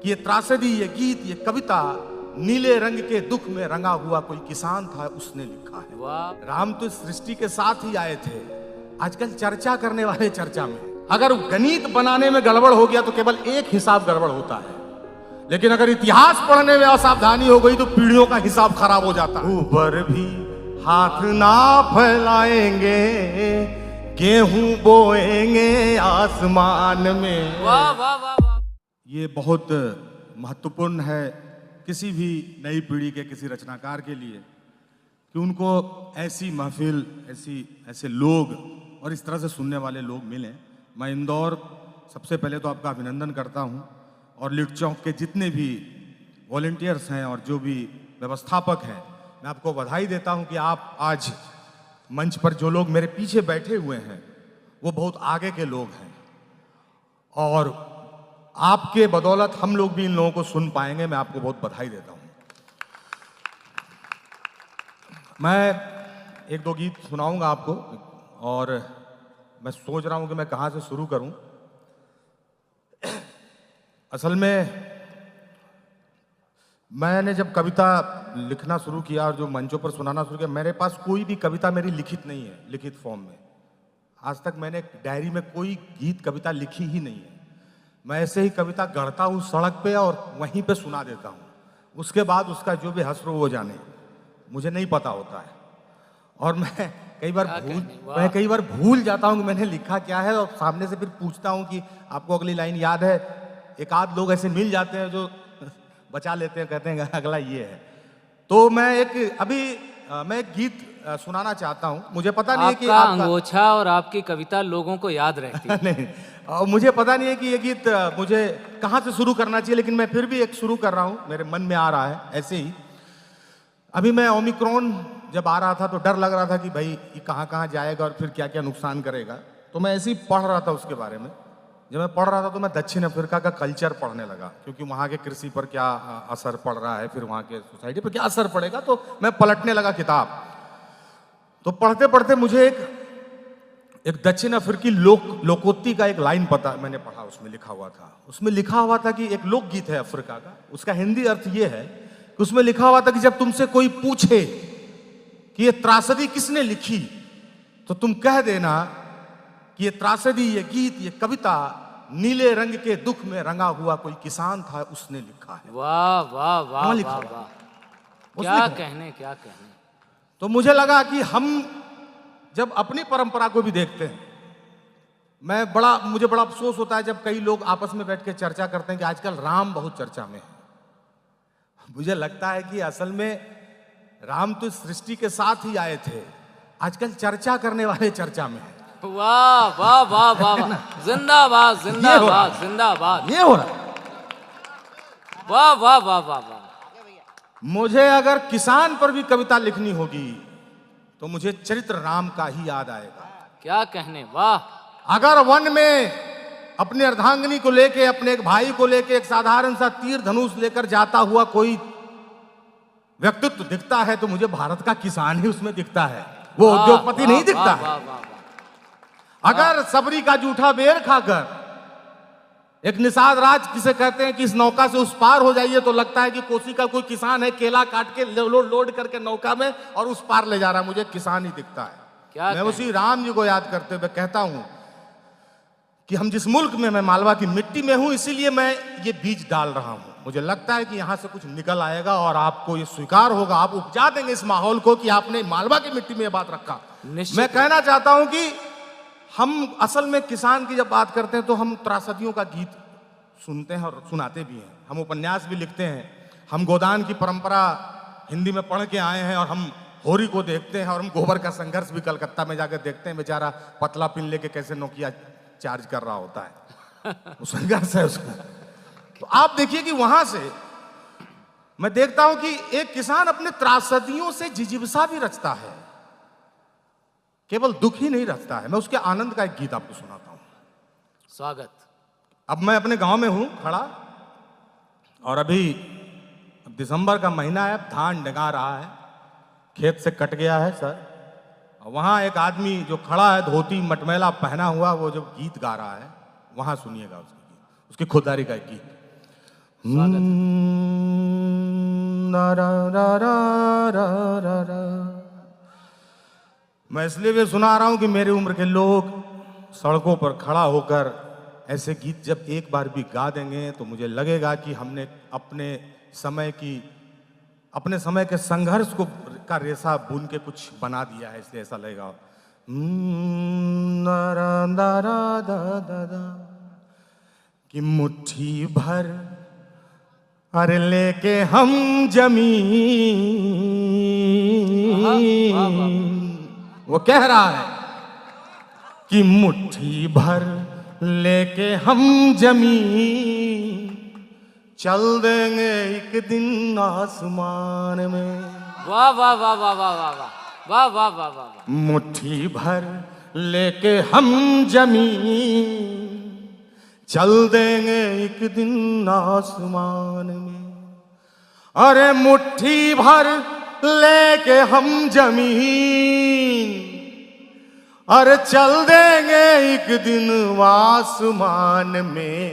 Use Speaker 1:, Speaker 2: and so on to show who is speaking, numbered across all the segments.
Speaker 1: कि ये त्रासदी, ये गीत, ये कविता नीले रंग के दुख में रंगा हुआ कोई किसान था, उसने लिखा है।
Speaker 2: वाह।
Speaker 1: राम तो इस सृष्टि के साथ ही आए थे। आजकल चर्चा करने वाले चर्चा में, अगर गणित बनाने में गड़बड़ हो गया तो केवल एक हिसाब गड़बड़ होता है, लेकिन अगर इतिहास पढ़ने में असावधानी हो गई तो पीढ़ियों का हिसाब खराब हो जाता है। ऊपर भी हाथ ना फैलाएंगे, गेहूं बोएंगे आसमान में।
Speaker 2: वाह वाह वाह वाह।
Speaker 1: ये बहुत महत्वपूर्ण है किसी भी नई पीढ़ी के किसी रचनाकार के लिए कि उनको ऐसी महफिल, ऐसे लोग और इस तरह से सुनने वाले लोग मिलें। मैं इंदौर सबसे पहले तो आपका अभिनंदन करता हूं, और लिट चौक के जितने भी वॉलंटियर्स हैं और जो भी व्यवस्थापक हैं, मैं आपको बधाई देता हूं कि आप आज मंच पर जो लोग मेरे पीछे बैठे हुए हैं वो बहुत आगे के लोग हैं, और आपके बदौलत हम लोग भी इन लोगों को सुन पाएंगे। मैं आपको बहुत बधाई देता हूं। मैं एक दो गीत सुनाऊंगा आपको, और मैं सोच रहा हूं कि मैं कहां से शुरू करूं। असल में मैंने जब कविता लिखना शुरू किया और जो मंचों पर सुनाना शुरू किया, मेरे पास कोई भी कविता मेरी लिखित नहीं है, लिखित फॉर्म में। आज तक मैंने डायरी में कोई गीत कविता लिखी ही नहीं है। मैं ऐसे ही कविता गढ़ता हूँ सड़क पे और वहीं पे सुना देता हूँ। उसके बाद उसका जो भी हश्र वो जाने, मुझे नहीं पता होता है। और मैं कई बार भूल जाता हूँ कि मैंने लिखा क्या है, और सामने से फिर पूछता हूँ कि आपको अगली लाइन याद है। एक आध लोग ऐसे मिल जाते हैं जो बचा लेते हैं, कहते हैं अगला ये है। तो मैं एक गीत सुनाना चाहता हूँ। मुझे पता नहीं है कि
Speaker 2: आपका अंगोछा और आपकी कविता लोगों को याद रहती है।
Speaker 1: नहीं, और मुझे पता नहीं है कि ये गीत मुझे कहाँ से शुरू करना चाहिए, लेकिन मैं फिर भी एक शुरू कर रहा हूँ, मेरे मन में आ रहा है ऐसे ही। अभी मैं ओमिक्रॉन जब आ रहा था तो डर लग रहा था कि भाई ये कहाँ जाएगा और फिर क्या क्या नुकसान करेगा। तो मैं ऐसे ही पढ़ रहा था उसके बारे में। जब मैं पढ़ रहा था तो मैं दक्षिण अफ्रीका का कल्चर पढ़ने लगा, क्योंकि वहाँ के कृषि पर क्या असर पड़ रहा है, फिर वहाँ के सोसाइटी पर क्या असर पड़ेगा। तो मैं पलटने लगा किताब। तो पढ़ते पढ़ते मुझे एक दक्षिण अफ्रीकी लोकोक्ति का एक लाइन मैंने पढ़ा। उसमें लिखा हुआ था कि एक लोकगीत है अफ्रीका का, उसका हिंदी अर्थ ये है कि उसमें लिखा हुआ था कि जब तुमसे कोई पूछे कि ये त्रासदी किसने लिखी, तो तुम कह देना कि ये त्रासदी, ये गीत, ये कविता नीले रंग के दुख में रंगा हुआ कोई किसान था, उसने लिखा है।
Speaker 2: वाह वाह वाह वाह वाह। क्या कहने।
Speaker 1: तो मुझे लगा कि हम जब अपनी परंपरा को भी देखते हैं, मुझे बड़ा अफसोस होता है जब कई लोग आपस में बैठ के चर्चा करते हैं कि आजकल राम बहुत चर्चा में है। मुझे लगता है कि असल में राम तो इस सृष्टि के साथ ही आए थे, आजकल चर्चा करने वाले चर्चा में है।
Speaker 2: वाह वाह वाह वाह। जिंदाबाद जिंदाबाद जिंदाबाद।
Speaker 1: ये हो रहा है।
Speaker 2: वाह वाह वाह वाह वाह।
Speaker 1: मुझे अगर किसान पर भी कविता लिखनी होगी तो मुझे चरित्र राम का ही याद आएगा।
Speaker 2: क्या कहने। वाह।
Speaker 1: अगर वन में अपने अर्धांगिनी को लेके, अपने एक भाई को लेके एक साधारण सा तीर धनुष लेकर जाता हुआ कोई व्यक्तित्व दिखता है तो मुझे भारत का किसान ही उसमें दिखता है, वो उद्योगपति नहीं दिखता है। अगर सबरी का जूठा बेर खाकर एक निषाद राज किसे कहते हैं कि इस नौका से उस पार हो जाइए, तो लगता है कि कोसी का कोई किसान है, केला काट के लोड करके नौका में और उस पार ले जा रहा है, मुझे किसान ही दिखता है। मैं उसी राम जी को याद करते हुए कहता हूं कि हम जिस मुल्क में, मैं मालवा की मिट्टी में हूं, इसीलिए मैं ये बीज डाल रहा हूं। मुझे लगता है कि यहां से कुछ निकल आएगा और आपको ये स्वीकार होगा, आप उपजा देंगे इस माहौल को कि आपने मालवा की मिट्टी में ये बात रखा। मैं कहना चाहता हूं कि हम असल में किसान की जब बात करते हैं तो हम त्रासदियों का गीत सुनते हैं और सुनाते भी हैं, हम उपन्यास भी लिखते हैं, हम गोदान की परंपरा हिंदी में पढ़ के आए हैं, और हम होरी को देखते हैं, और हम गोबर का संघर्ष भी कलकत्ता में जाकर देखते हैं। बेचारा पतला पिन लेके कैसे नोकिया चार्ज कर रहा होता है, वो संघर्ष है उसका। तो आप देखिए कि वहां से मैं देखता हूं कि एक किसान अपने त्रासदियों से जिजीविसा भी रचता है, केवल दुख ही नहीं रचता है। मैं उसके आनंद का एक गीत आपको सुनाता हूं।
Speaker 2: स्वागत।
Speaker 1: अब मैं अपने गांव में हूं खड़ा, और अभी दिसंबर का महीना है, धान डगा रहा है, खेत से कट गया है सर, और वहां एक आदमी जो खड़ा है धोती मटमैला पहना हुआ, वो जो गीत गा रहा है, वहां सुनिएगा उसकी खुददारी का एक गीत।
Speaker 2: स्वागत है।
Speaker 1: ना रा रा रा रा रा रा। मैं इसलिए भी सुना रहा हूं कि मेरी उम्र के लोग सड़कों पर खड़ा होकर ऐसे गीत जब एक बार भी गा देंगे तो मुझे लगेगा कि हमने अपने समय के संघर्ष को का रेशा बुन के कुछ बना दिया है, इसलिए ऐसा लगेगा। ना रा दा रा दा दा दा। कि मुट्ठी भर अरे लेके हम जमीन, वो कह रहा है कि मुट्ठी भर लेके हम जमीन, चल देंगे एक दिन आसमान में।
Speaker 2: वाह वाह वाह वाह वाह वाह वाह वाह वाह वाह वाह।
Speaker 1: मुट्ठी भर लेके हम जमीन, चल देंगे एक दिन आसमान में। अरे मुट्ठी भर लेके हम जमीन, अरे चल देंगे एक दिन आसमान में।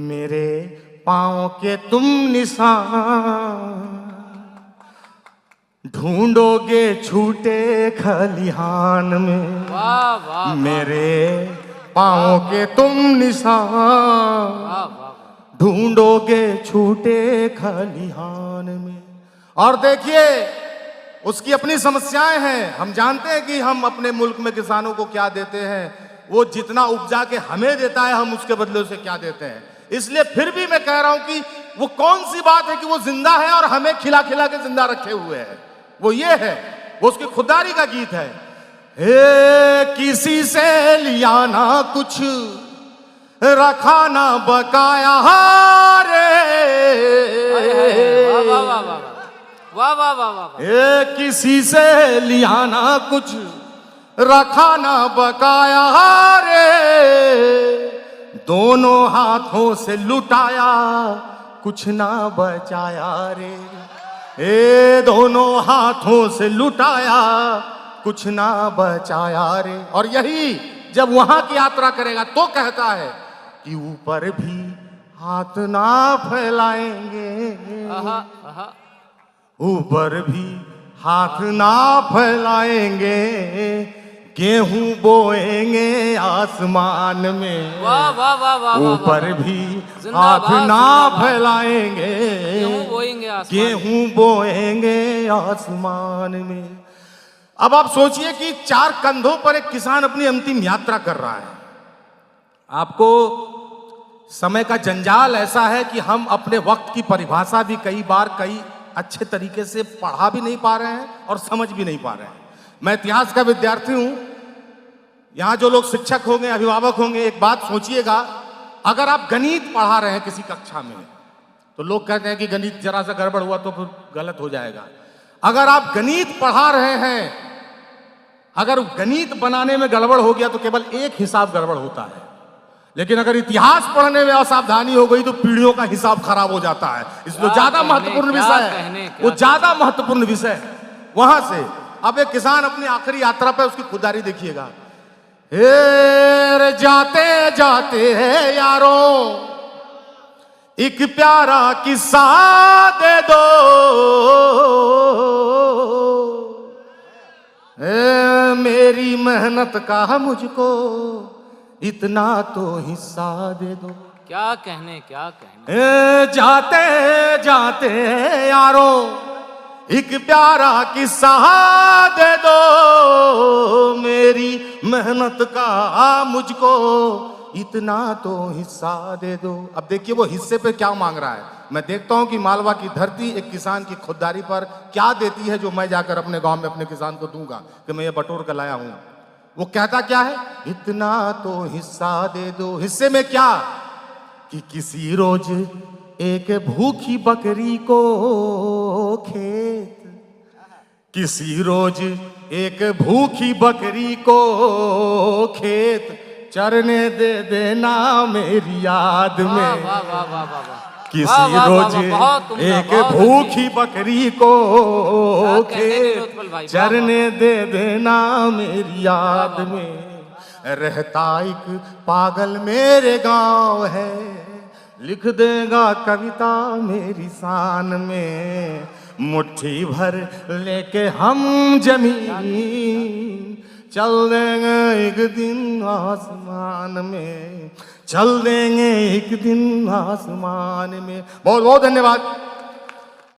Speaker 1: मेरे पाँव के तुम निशान ढूंढोगे छूटे खलिहान में।
Speaker 2: वाह वाह।
Speaker 1: मेरे पाँव के तुम निशान
Speaker 2: वाह वाह।
Speaker 1: ढूंढोगे छूटे खलिहान में। और देखिए उसकी अपनी समस्याएं हैं। हम जानते हैं कि हम अपने मुल्क में किसानों को क्या देते हैं, वो जितना उपजा के हमें देता है हम उसके बदले उसे क्या देते हैं। इसलिए फिर भी मैं कह रहा हूं कि वो कौन सी बात है कि वो जिंदा है और हमें खिला खिला के जिंदा रखे हुए है। वो ये है, वो उसकी खुददारी का गीत है। हे किसी से लिया ना कुछ, रखा ना बकाया रे।
Speaker 2: वाह वाह वाह वाह वाह वाह वाह वाह।
Speaker 1: हे किसी से लिया ना कुछ, रखा ना बकाया रे। दोनों हाथों से लुटाया, कुछ ना बचाया रे। ए दोनों हाथों से लुटाया, कुछ ना बचाया रे। और यही जब वहां की यात्रा करेगा तो कहता है कि ऊपर भी हाथ ना फैलाएंगे, ऊपर भी हाथ ना फैलाएंगे, गेहूं बोएंगे आसमान में।
Speaker 2: वाह वाह वाह वाह।
Speaker 1: ऊपर भी हाथ ना फैलाएंगे, गेहूं बोएंगे आसमान में। अब आप सोचिए कि 4 कंधों पर एक किसान अपनी अंतिम यात्रा कर रहा है। आपको समय का जंजाल ऐसा है कि हम अपने वक्त की परिभाषा भी कई अच्छे तरीके से पढ़ा भी नहीं पा रहे हैं और समझ भी नहीं पा रहे हैं। मैं इतिहास का विद्यार्थी हूं। यहां जो लोग शिक्षक होंगे, अभिभावक होंगे, एक बात सोचिएगा, अगर आप गणित पढ़ा रहे हैं किसी कक्षा में तो लोग कहते हैं कि गणित जरा सा गड़बड़ हुआ तो फिर गलत हो जाएगा। अगर आप गणित पढ़ा रहे हैं, अगर गणित बनाने में गड़बड़ हो गया तो केवल एक हिसाब गड़बड़ होता है, लेकिन अगर इतिहास पढ़ने में असावधानी हो गई तो पीढ़ियों का हिसाब खराब हो जाता है। इसलिए ज्यादा महत्वपूर्ण विषय है, वो ज्यादा महत्वपूर्ण विषय वहां से। अब एक किसान अपनी आखिरी यात्रा पे उसकी खुदारी देखिएगा। हे जाते जाते है यारों एक प्यारा किस्सा दे दो, मेरी मेहनत का मुझको इतना तो हिस्सा दे दो।
Speaker 2: क्या कहने।
Speaker 1: जाते जाते यारों एक प्यारा किस्सा दे दो, मेरी मेहनत का मुझको इतना तो हिस्सा दे दो। अब देखिए वो हिस्से पे क्या मांग रहा है। मैं देखता हूं कि मालवा की धरती एक किसान की खुददारी पर क्या देती है जो मैं जाकर अपने गांव में अपने किसान को दूंगा कि मैं ये बटोर कर लाया हूं। वो कहता क्या है, इतना तो हिस्सा दे दो। हिस्से में क्या कि किसी रोज एक भूखी बकरी को खेत, किसी रोज एक भूखी बकरी को खेत चरने दे देना मेरी याद में। किसी रोज एक भूखी बकरी को खेत चरने दे देना मेरी याद में। रहता एक पागल मेरे गांव है, लिख देगा कविता मेरी शान में, मुट्ठी भर लेके हम जमीन, चल देंगे एक दिन आसमान में, चल देंगे एक दिन आसमान में। बहुत बहुत धन्यवाद।